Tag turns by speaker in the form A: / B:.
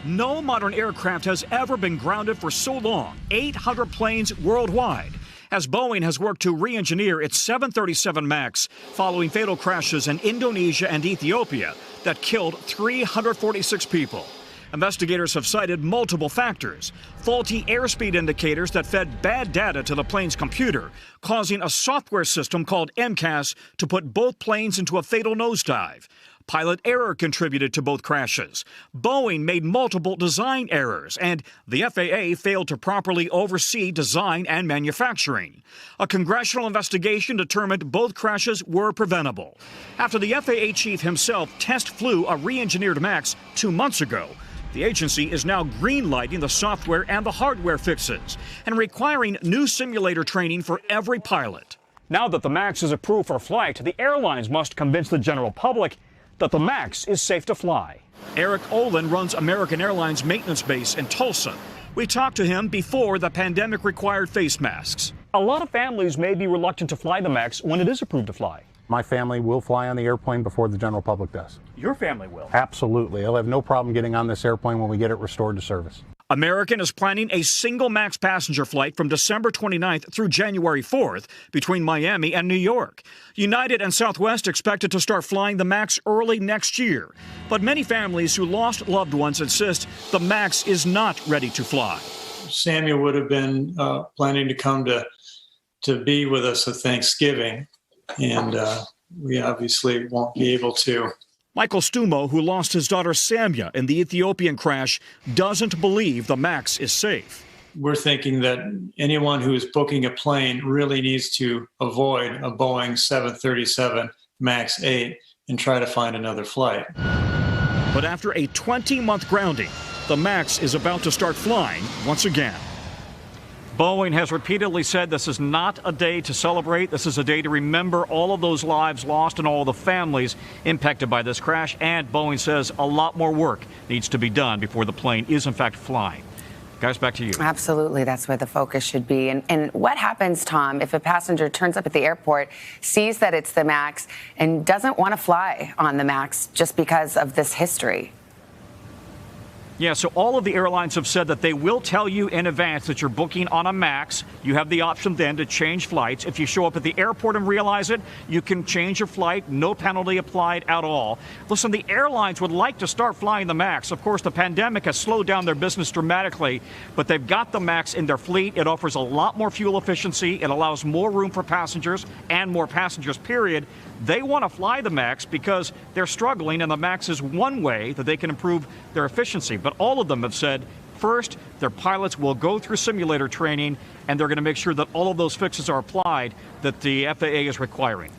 A: No modern aircraft has ever been grounded for so long, 800 planes worldwide, as Boeing has worked to re-engineer its 737 MAX following fatal crashes in Indonesia and Ethiopia that killed 346 people. Investigators have cited multiple factors: faulty airspeed indicators that fed bad data to the plane's computer, causing a software system called MCAS to put both planes into a fatal nosedive. Pilot error contributed to both crashes. Boeing made multiple design errors, and the FAA failed to properly oversee design and manufacturing. A congressional investigation determined both crashes were preventable. After the FAA chief himself test flew a re-engineered MAX 2 months ago, the agency is now green-lighting the software and the hardware fixes and requiring new simulator training for every pilot. Now that the MAX is approved for flight, the airlines must convince the general public that the MAX is safe to fly. Eric Olin runs American Airlines maintenance base in Tulsa. We talked to him before the pandemic required face masks. A lot of families may be reluctant to fly the MAX when it is approved to fly.
B: My family will fly on the airplane before the general public does.
A: Your family will?
B: Absolutely. They'll have no problem getting on this airplane when we get it restored to service.
A: American is planning a single MAX passenger flight from December 29th through January 4th between Miami and New York. United and Southwest expected to start flying the MAX early next year. But many families who lost loved ones insist the MAX is not ready to fly.
C: Samuel would have been planning to come to be with us at Thanksgiving, and we obviously won't be able to.
A: Michael Stumo, who lost his daughter Samia in the Ethiopian crash, doesn't believe the MAX is safe.
C: We're thinking that anyone who is booking a plane really needs to avoid a Boeing 737 MAX 8 and try to find another flight.
A: But after a 20-month grounding, the MAX is about to start flying once again. Boeing has repeatedly said this is not a day to celebrate. This is a day to remember all of those lives lost and all the families impacted by this crash. And Boeing says a lot more work needs to be done before the plane is, in fact, flying. Guys, back to you.
D: Absolutely. That's where the focus should be. And what happens, Tom, if a passenger turns up at the airport, sees that it's the MAX, and doesn't want to fly on the MAX just because of this history?
A: Yeah, so all of the airlines have said that they will tell you in advance that you're booking on a MAX. You have the option then to change flights. If you show up at the airport and realize it, you can change your flight. No penalty applied at all. Listen, the airlines would like to start flying the MAX. Of course, the pandemic has slowed down their business dramatically, but they've got the MAX in their fleet. It offers a lot more fuel efficiency. It allows more room for passengers and more passengers, period. They want to fly the MAX because they're struggling, and the MAX is one way that they can improve their efficiency. But all of them have said, first, their pilots will go through simulator training, and they're going to make sure that all of those fixes are applied that the FAA is requiring.